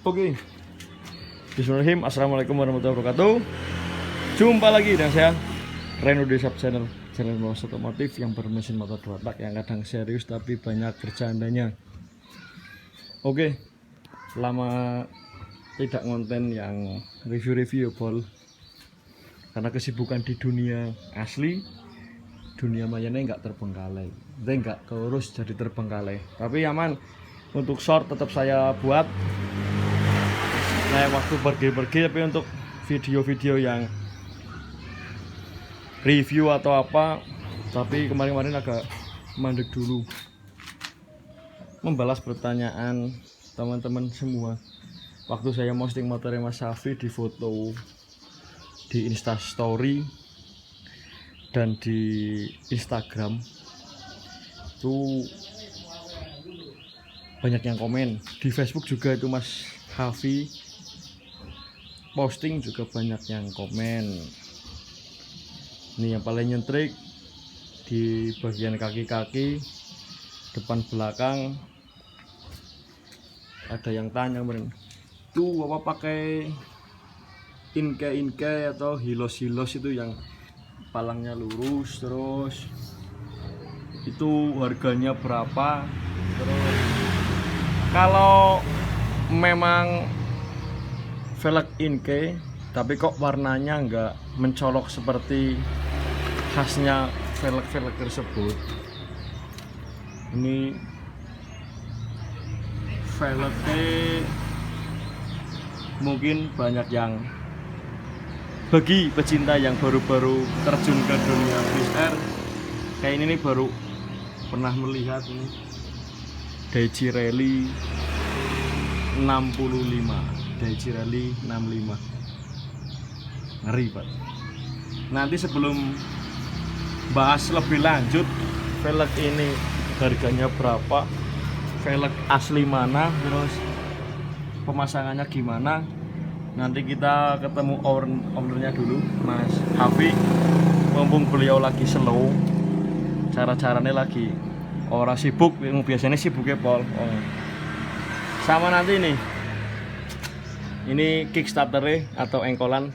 Oke. Bismillahirrahmanirrahim. Assalamualaikum warahmatullahi wabarakatuh. Jumpa lagi dengan saya Reno di Sub Channel otomotif yang bermesin motor 2 tak yang kadang serius tapi banyak bercandanya. Oke. Lama tidak konten yang review-review bol karena kesibukan di dunia asli, dunia mayanya nggak terbengkalai, nggak keurus jadi terbengkalai. Tapi aman, untuk short tetap saya buat. Nah, waktu pergi-pergi, tapi untuk video-video yang review atau apa, tapi kemarin-kemarin agak mandek dulu. Membalas pertanyaan teman-teman semua. Waktu saya posting motornya Mas Safi di foto di Instastory dan di Instagram, tuh banyak yang komen. Di Facebook juga itu Mas Hafi posting juga banyak yang komen. Ini yang paling nyentrik di bagian kaki-kaki, depan belakang. Ada yang tanya kemarin, tuh apa pakai inke atau hilos itu yang palangnya lurus, terus itu harganya berapa? Terus kalau memang velg inke tapi kok warnanya enggak mencolok seperti khasnya velg-velg tersebut, ini velgnya mungkin banyak yang, bagi pecinta yang baru-baru terjun ke dunia VSR kayak ini nih, baru pernah melihat ini Daichi Rally 65, Daichi Rally 65, ngeri Pak. Nanti sebelum bahas lebih lanjut velg ini harganya berapa, velg asli mana, terus pemasangannya gimana, nanti kita ketemu ownernya dulu, Mas Hafi. Mumpung beliau lagi slow, cara-caranya lagi orang sibuk, yang biasanya sibuknya pol. Sama nanti nih, ini kickstarter atau engkolan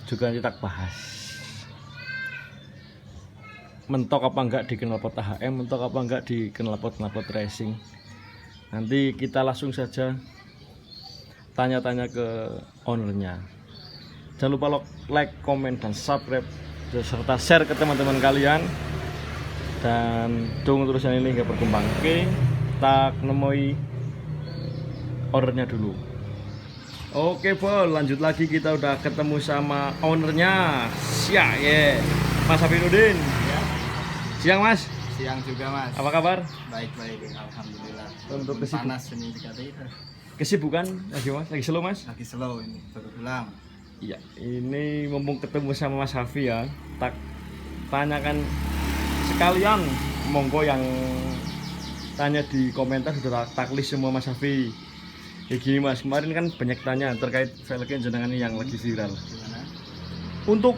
juga kita bahas. Mentok apa enggak di knalpot HM, mentok apa enggak di knalpot racing. Nanti kita langsung saja tanya-tanya ke ownernya. Jangan lupa like, comment, dan subscribe, serta share ke teman-teman kalian. Dan tunggu terus ini hingga berkembang. Oke, kita nemui ownernya dulu. Oke bol, lanjut lagi, kita udah ketemu sama ownernya. Siap ya, Mas Hafinuddin ya. Siang Mas. Siang juga Mas. Apa kabar? Baik-baik, alhamdulillah. Untuk panas ini dikatakan. Kesibukan lagi Mas? Lagi slow Mas? Lagi slow ini, baru pulang. Iya, ini mumpung ketemu sama Mas Hafi ya, tak tanyakan sekalian, monggo yang tanya di komentar sudah tak list semua Mas Hafi. Kayak gini Mas, kemarin kan banyak tanya terkait velgnya jenengan ini yang lagi viral. Gimana? Untuk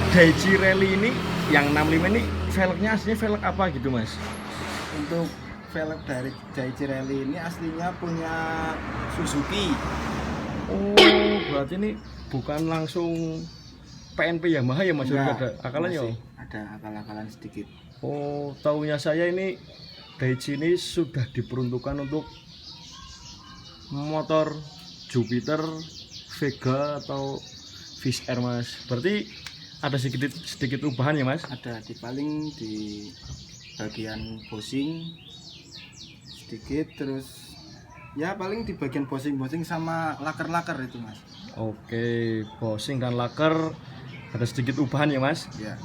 Daichi Rally ini yang 65 ini velgnya aslinya velg apa gitu Mas? Untuk velg dari Daichi Rally ini aslinya punya Suzuki. Oh, berarti ini bukan langsung PNP Yamaha ya Mas? Enggak, Ada akalannya? masih ada akal-akalan sedikit. Oh, taunya saya ini Daichi ini sudah diperuntukkan untuk motor Jupiter, Vega atau VSR Mas. Berarti ada sedikit perubahan ya Mas? Ada paling di bagian bosing sedikit, terus ya paling di bagian bosing sama laker itu Mas. Oke, bosing dan laker ada sedikit perubahan ya Mas? Ya,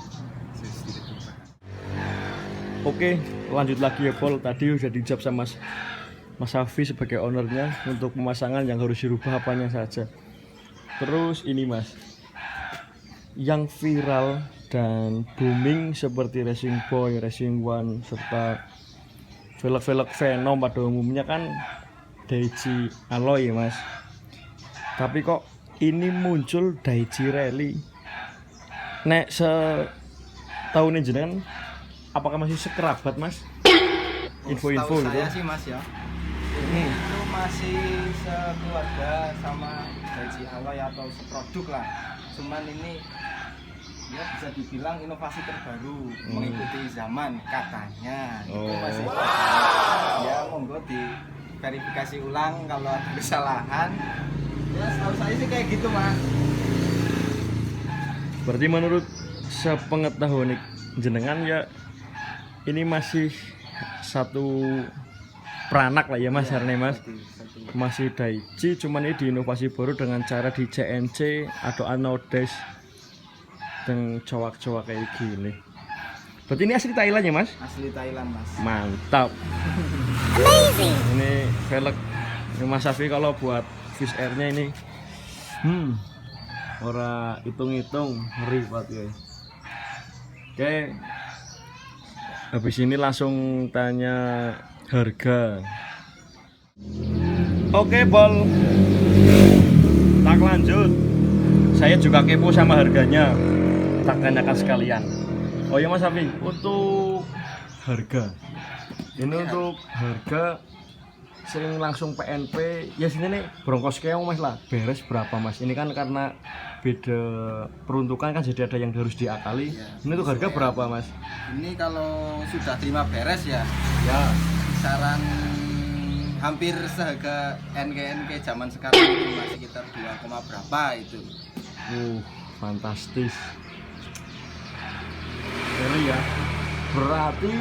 sedikit perubahan. Oke, lanjut lagi ya Pol. Tadi udah dijawab sama Mas Hafi sebagai ownernya untuk pemasangan yang harus dirubah apanya saja. Terus ini Mas, yang viral dan booming seperti Racing Boy, Racing One, serta velg-velg Venom pada umumnya kan Daichi Alloy ya Mas. Tapi kok ini muncul Daichi Rally? Nek setahun ini jenengan apakah masih sekerabat Mas? Info-info Setahu gitu. saya sih Mas ya. Ini itu masih sekeluarga sama Daihatsu Alloy atau seproduk lah. Cuman ini ya bisa dibilang inovasi terbaru, mengikuti zaman katanya. Itu masih ya monggo di verifikasi ulang kalau ada kesalahan. Ya setahu saya sih kayak gitu mas. Berarti menurut sepengetahuan jenengan ya ini masih satu peranak lah ya mas, Arne mas. Masih Daihatsu, cuman ini diinovasi baru dengan cara di CNC atau anodize dan cowak-cowak kayak gini. Berarti ini asli Thailand ya mas? Asli Thailand mas. Mantap. Amazing. Ini velg Mas Safi kalau buat Fish Air-nya ini ora hitung-hitung ngeri banget ya. Oke. Habis ini langsung tanya harga. Oke, Bol. Tak lanjut. Saya juga kepo sama harganya. Tak tanyakan sekalian. Oh ya Mas Safi, untuk harga. Ini untuk harga sering langsung PNP ya sini nih bronkos keong mas lah beres berapa mas? Ini kan karena beda peruntukan kan jadi ada yang harus diakali ya, ini tuh harga berapa mas? Ini kalau sudah terima beres ya kisaran hampir seharga NG zaman sekarang itu masih sekitar 2, berapa itu. Fantastis. Jadi ya berarti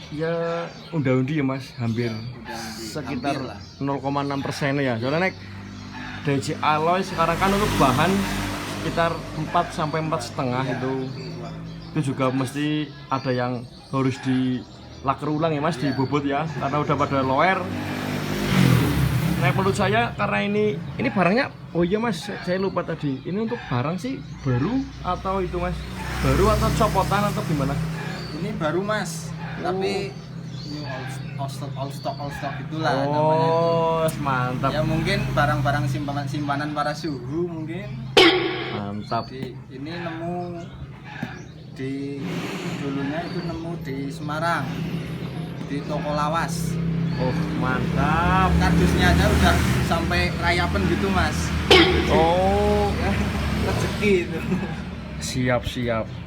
ya undi ya mas, hampir sekitar 0,6% ya. Soalnya nek Daihatsu Alloy sekarang kan untuk bahan sekitar 4 sampai 4,5 itu juga mesti ada yang harus dilaker ulang ya mas, dibobot ya karena udah pada lower. Nah menurut saya karena ini barangnya, oh iya mas saya lupa tadi, ini untuk barang sih baru atau itu mas, baru atau copotan atau gimana? Ini baru mas, tapi new all stock itulah namanya. Oh mantap ya, mungkin barang-barang simpanan para suhu mungkin. Mantap. Jadi ini nemu di dulunya itu nemu di Semarang di toko lawas. Oh mantap. Kardusnya aja udah sampai rayapen gitu mas. Oh rezeki itu. Siap.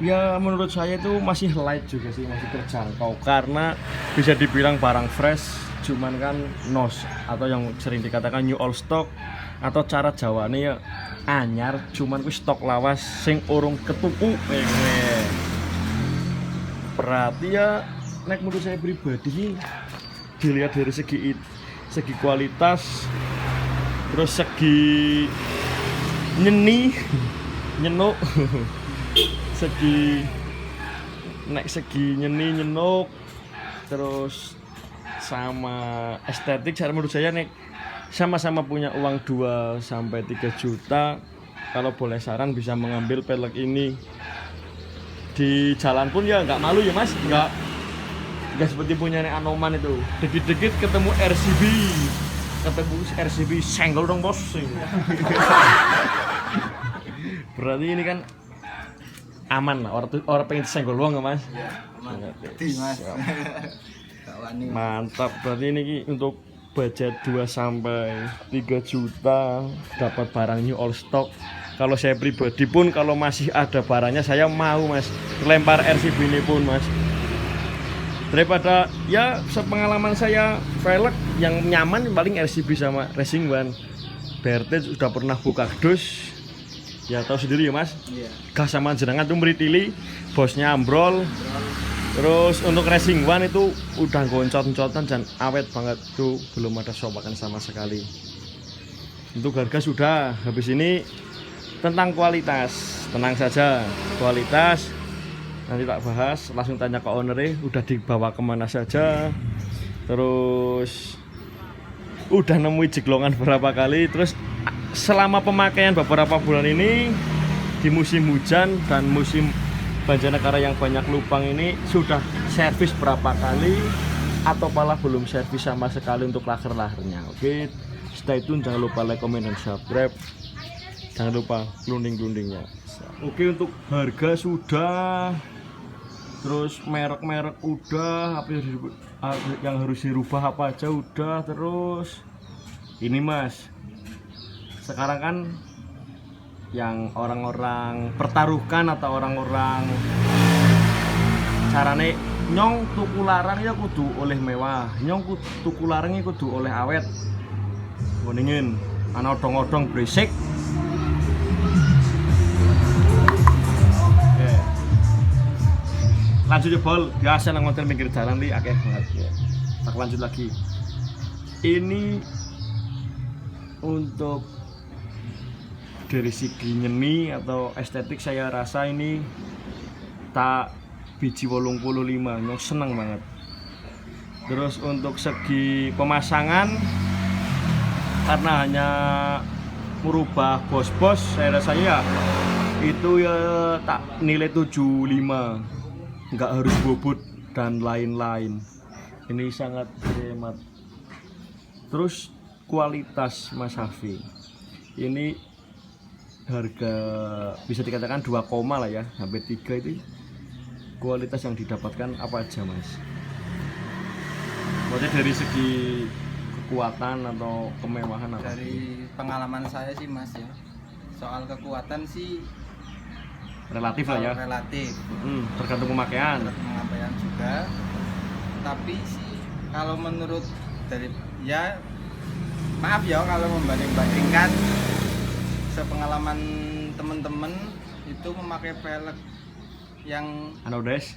Ya menurut saya itu masih light juga sih, masih terjangkau karena bisa dibilang barang fresh, cuman kan nos atau yang sering dikatakan new all stock atau cara Jawane ya anyar, cuman ku stok lawas sing urung ketuku. Berarti ya nek menurut saya pribadi dilihat dari segi kualitas, terus segi nyenuk segi nyenuk terus sama estetik, cara menurut saya nek sama-sama punya uang 2 sampai 3 juta, kalau boleh saran bisa mengambil pelek ini di jalan pun ya nggak malu ya mas, nggak seperti punya nek Anoman itu dikit-dikit ketemu RCB senggol dong bos. Berarti ini kan aman lah, orang pengen senggol doang nggak mas? Iya, aman. Mas. Mantap. Berarti ini untuk budget 2 sampai 3 juta dapat barang new all stock. Kalau saya pribadi pun kalau masih ada barangnya saya mau mas lempar RCB ini pun mas. Daripada ya sepengalaman saya velg yang nyaman paling RCB sama Racing One. BRT sudah pernah buka dus. Ya tahu sendiri ya mas, gas sama jenengan tuh meritili, bosnya ambrol. Terus untuk Racing One itu udah goncot-gocotan dan awet banget tuh, belum ada sobakan sama sekali. Untuk harga sudah, habis ini tentang kualitas, tenang saja, kualitas nanti tak bahas, langsung tanya ke ownernya udah dibawa kemana saja, terus udah nemuin jeglongan berapa kali, terus selama pemakaian beberapa bulan ini di musim hujan dan musim Banjarnegara yang banyak lubang ini sudah servis berapa kali atau malah belum servis sama sekali untuk laker-lakernya. Oke, stay tune, jangan lupa like, comment, dan subscribe, jangan lupa glunding-glundingnya. Oke, untuk harga sudah, terus merek-merek udah, yang harus dirubah apa aja udah. Terus ini Mas, sekarang kan yang orang-orang pertaruhkan atau orang-orang carane nyong tuku larang ya kudu oleh mewah, nyong tuku larang ya kudu oleh awet. Ngoningin ana odong-odong berisik. Lanjut ya bol, biasa nang hotel pinggir jalan nih akeh banget ya. Tak lanjut lagi. Ini untuk dari segi nyeni atau estetik saya rasa ini tak biji 85 nyong seneng banget. Terus untuk segi pemasangan karena hanya merubah bos-bos saya rasa ya itu ya tak nilai 75, nggak harus bobot dan lain-lain. Ini sangat hemat. Terus kualitas Mas Hafi ini harga bisa dikatakan 2 koma lah ya, hampir 3 itu. Kualitas yang didapatkan apa aja Mas? Maksudnya dari segi kekuatan atau kemewahan apa? Dari pengalaman saya sih Mas ya, soal kekuatan sih Relatif lah ya. relatif, Tergantung pemakaian. penyampaian juga. Tapi sih kalau menurut dari ya maaf ya kalau membanding-bandingkan sepengalaman teman-teman itu memakai velg yang Anodes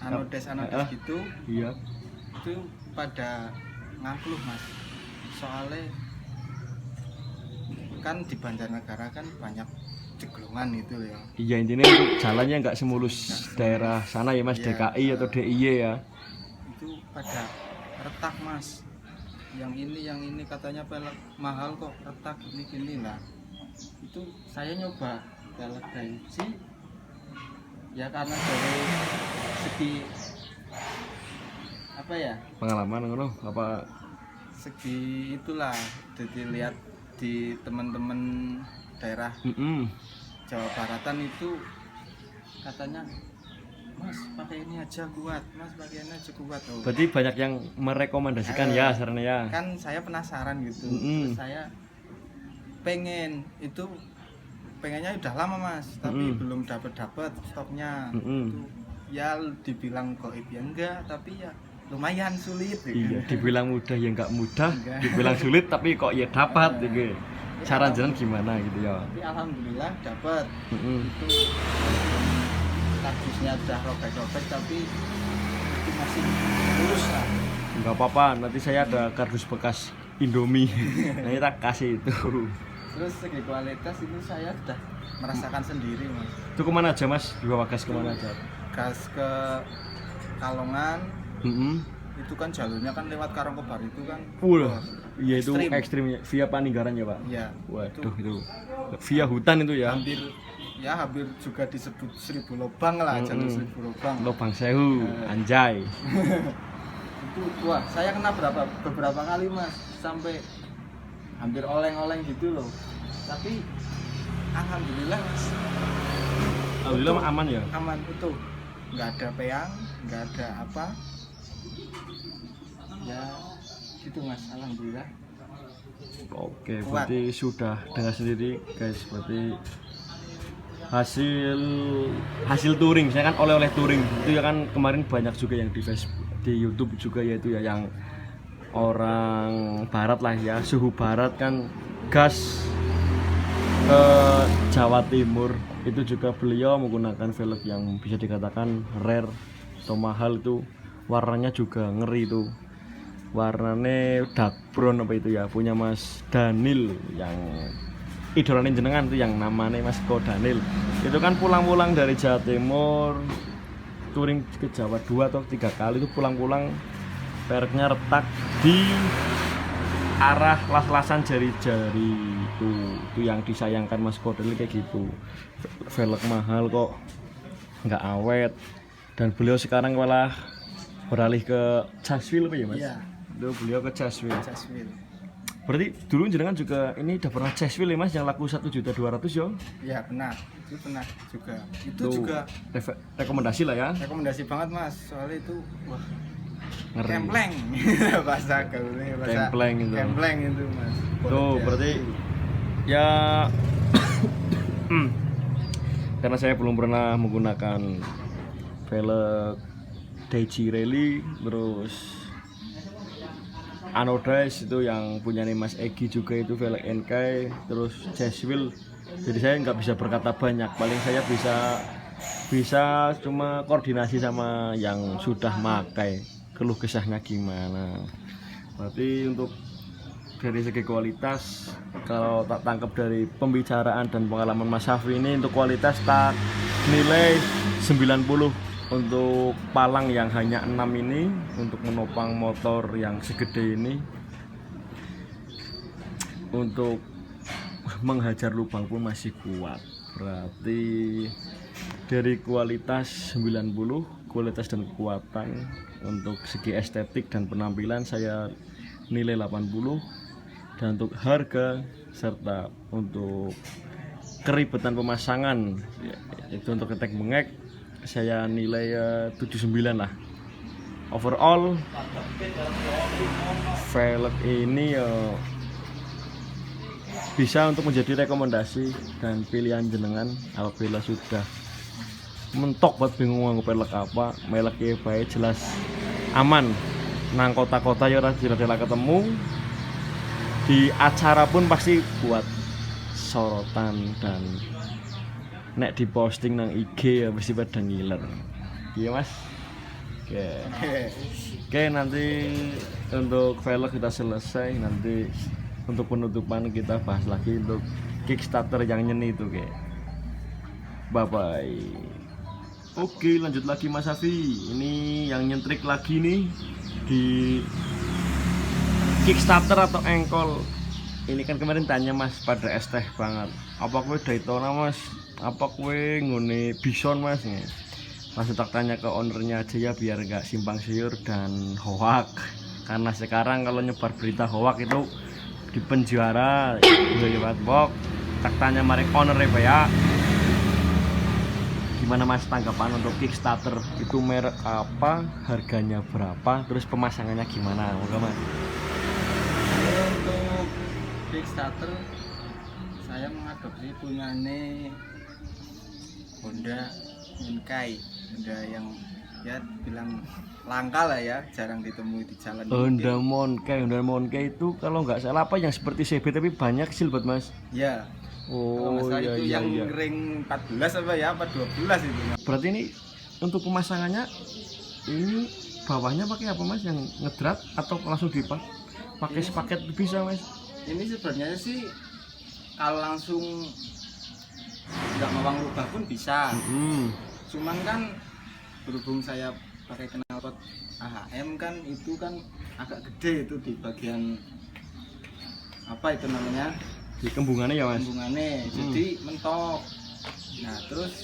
gitu, iya. itu pada ngangkluh Mas. Soalnya kan di Banjarnegara kan banyak ceglongan itu ya. Iya, intinya jalannya nggak semulus daerah sana ya Mas, Iya. DKI atau DIY ya. Itu pada retak Mas. Yang ini katanya velg mahal kok retak gini lah. Itu saya nyoba velg Daihatsu ya karena dari segi apa ya, Pengalaman ngono apa? segi itulah, jadi lihat di teman-teman daerah Jawa Baratan itu katanya Mas pakai ini aja kuat, Mas pakai ini aja kuat. Oh, Berarti banyak yang merekomendasikan ya sarannya ya. kan saya penasaran gitu. Mm-mm. Terus saya pengennya udah lama Mas, tapi belum dapat stoknya. Itu ya dibilang goib ya enggak, tapi ya lumayan sulit gitu. Iya, dibilang mudah ya nggak mudah, Enggak. dibilang sulit tapi kok ya dapat gitu. Cara jalan gimana gitu ya. Tapi alhamdulillah dapat. Mm-mm. Itu kardusnya udah robek-robek tapi itu masih lurus lah. Nggak apa-apa, nanti saya ada kardus bekas Indomie. Nanti tak kasih itu. Terus segi kualitas itu saya sudah merasakan sendiri Mas. Itu kemana aja Mas? Dibawa gas kemana aja? Gas ke Kalongan Mm-mm. itu kan jalurnya kan lewat Karangkobar itu kan. Wah, iya itu Ekstrim. ekstrimnya via Paninggaran ya Pak. Iya. Waduh itu via hutan itu ya. Hampir juga disebut 1000 lubang lah, jalur 1000 lubang. Lobang Sewu, anjay. Itu wah, saya kena beberapa kali Mas, sampai hampir oleng-oleng gitu loh. Tapi alhamdulillah Mas, Alhamdulillah aman ya. aman itu. Nggak ada peang, nggak ada apa. Ya gitu Mas, alhamdulillah. Oke, Kuat. berarti sudah dengar sendiri guys, berarti hasil touring, saya kan oleh-oleh touring itu ya kan kemarin banyak juga yang di Facebook, di YouTube juga yaitu ya yang orang barat lah ya, suhu barat kan gas ke Jawa Timur itu juga beliau menggunakan velg yang bisa dikatakan rare atau mahal, itu warnanya juga ngeri itu, warnanya dark brown apa itu ya, punya Mas Daniel yang idolanin jenengan tuh yang namanya Mas Ko Daniel. Itu kan pulang-pulang dari Jawa Timur touring ke Jawa 2 atau 3 kali, itu pulang-pulang pereknya retak di arah las-lasan jari-jari itu yang disayangkan Mas Ko Daniel kayak gitu. Velg mahal kok nggak awet, dan beliau sekarang malah beralih ke Jaswil apa ya Mas? Iya. Itu beliau ke Jaswil. Jasmine. Berarti dulu jenengan juga ini udah pernah Jaswil ya Mas yang laku 1.200.000 yo? Iya benar, itu pernah juga. Itu Tuh, juga rekomendasi lah ya. rekomendasi banget Mas, soalnya itu wah Ngeri. Kempleng. Bahasa gaulnya bahasa Kempleng itu. Kempleng itu Mas. Tuh berarti ya karena saya belum pernah menggunakan velg Daichi Rally, terus Anodize itu yang punya nih Mas Egi juga itu velg NK, terus Jazzwheel. Jadi saya nggak bisa berkata banyak, paling saya bisa cuma koordinasi sama yang sudah makai, keluh kesahnya gimana. Berarti untuk dari segi kualitas, kalau tak tangkap dari pembicaraan dan pengalaman Mas Safi ini, untuk kualitas tak nilai 90 untuk palang yang hanya 6 ini, untuk menopang motor yang segede ini, untuk menghajar lubang pun masih kuat. Berarti dari kualitas 90, kualitas dan kekuatan, untuk segi estetik dan penampilan saya nilai 80, dan untuk harga serta untuk keribetan pemasangan itu untuk ketek bengek saya nilai 79 lah. Overall velg ini bisa untuk menjadi rekomendasi dan pilihan jenengan apabila sudah mentok buat bingung nganggo velg apa, velg ya baik jelas aman nang kota-kota ya ora jelas ketemu, di acara pun pasti buat sorotan, dan nek di posting nang IG ya pasti pada ngiler. Iya Mas. Oke, nanti untuk velg kita selesai, nanti untuk penutupan kita bahas lagi untuk Kickstarter yang nyeni itu kayak. Bye bye. Oke, lanjut lagi Mas Safi. Ini yang nyentrik lagi nih di Kickstarter atau engkol. Ini kan kemarin tanya Mas pada esteh banget. Apa kue Daytona Mas? Apa kue ngune Bison Mas? Langsung tak tanya ke ownernya aja ya biar nggak simpang siur dan hoak. Karena sekarang kalau nyebar berita hoak itu di penjara, di bok. Tak tanya mari ownernya ya. Gimana Mas tanggapan untuk Kickstarter? Itu merek apa? Harganya berapa? Terus pemasangannya gimana? Moga Mas. Untuk Kickstarter saya mengadopsi punyane Honda Inkai, Honda yang ya bilang langka lah ya, jarang ditemui di jalan. Honda Monkey itu kalau nggak salah apa yang seperti CB tapi banyak silbat Mas. Ya. Oh iya, itu iya, yang iya. ring 14 apa ya, apa 12 itu. Berarti ini untuk pemasangannya ini bawahnya pakai apa Mas? Yang ngedrat atau langsung pakai sepaket bisa Mas? Ini sebenarnya sih kalau langsung nggak mawang rubah pun bisa. Cuman kan berhubung saya pakai knalpot AHM kan, itu kan agak gede itu di bagian apa itu namanya, Di kembungannya ya Mas? kembungannya, jadi mentok. Nah terus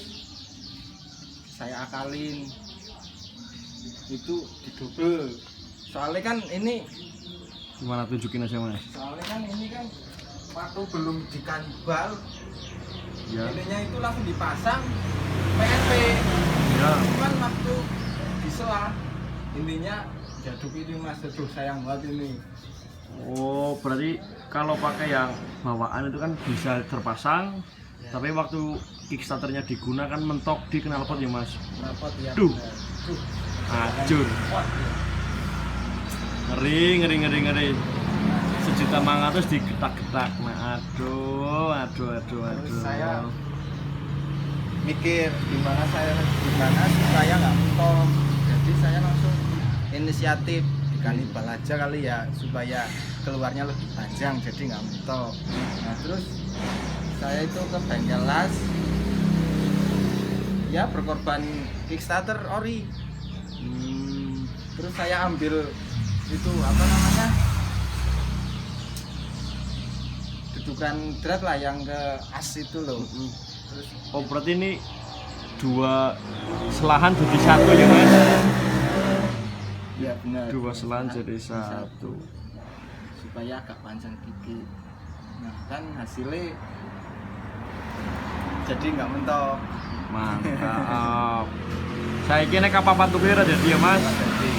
saya akalin itu didobel, soalnya kan ini Gimana tunjukin aja Mas? soalnya kan ini kan waktu belum dikanibal Ya. ininya itu langsung dipasang PSP Ya. cuman waktu disela intinya jaduk ini Mas, aduh sayang banget ini. Oh, berarti kalau pakai yang bawaan itu kan bisa terpasang, Ya. tapi waktu Kickstarternya digunakan mentok di knalpot ya Mas? Knalpot ya. Duh. Bener. Duh. Acur. Kuat, ya. Ngeri. 1.500.000 digetak-getak. Nah, aduh. Terus saya mikir gimana supaya nggak mentok, jadi saya langsung inisiatif dikanibal aja kali ya supaya keluarnya lebih panjang jadi nggak mentok. Nah terus saya itu ke bengkel las ya, berkorban Kickstarter ori. Terus saya ambil itu apa namanya, dudukan drat lah yang ke as itu loh. Terus Oh, berarti ini dua selahan jadi satu ya Mas? ya benar, Dua selahan jadi satu. supaya agak panjang dikit. Nah kan hasilnya jadi nggak mentok. Mantap. Saya kira kapal patu kira jadi ya Mas.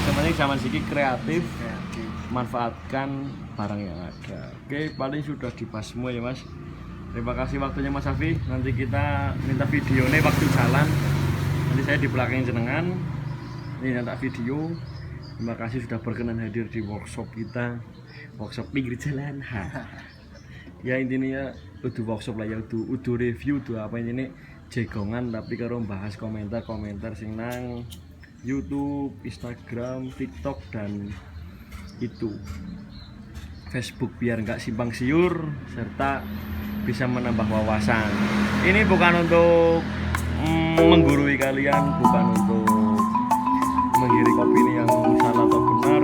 sebenarnya zaman siki kreatif, kreatif. manfaatkan barang yang ada. Oke, paling sudah dibahas semua ya Mas. Terima kasih waktunya Mas Safi. Nanti kita minta videonya waktu jalan. Nanti saya di belakang jenengan. Ini minta video. Terima kasih sudah berkenan hadir di workshop kita. Workshop pinggir jalan. Ya intinya ya udah workshop lah ya, udah review tuh apa ini jegongan, tapi kalau bahas komentar sing nang YouTube, Instagram, TikTok dan itu Facebook biar nggak simpang siur serta bisa menambah wawasan. Ini bukan untuk menggurui kalian, bukan untuk menggiring opini yang salah atau benar,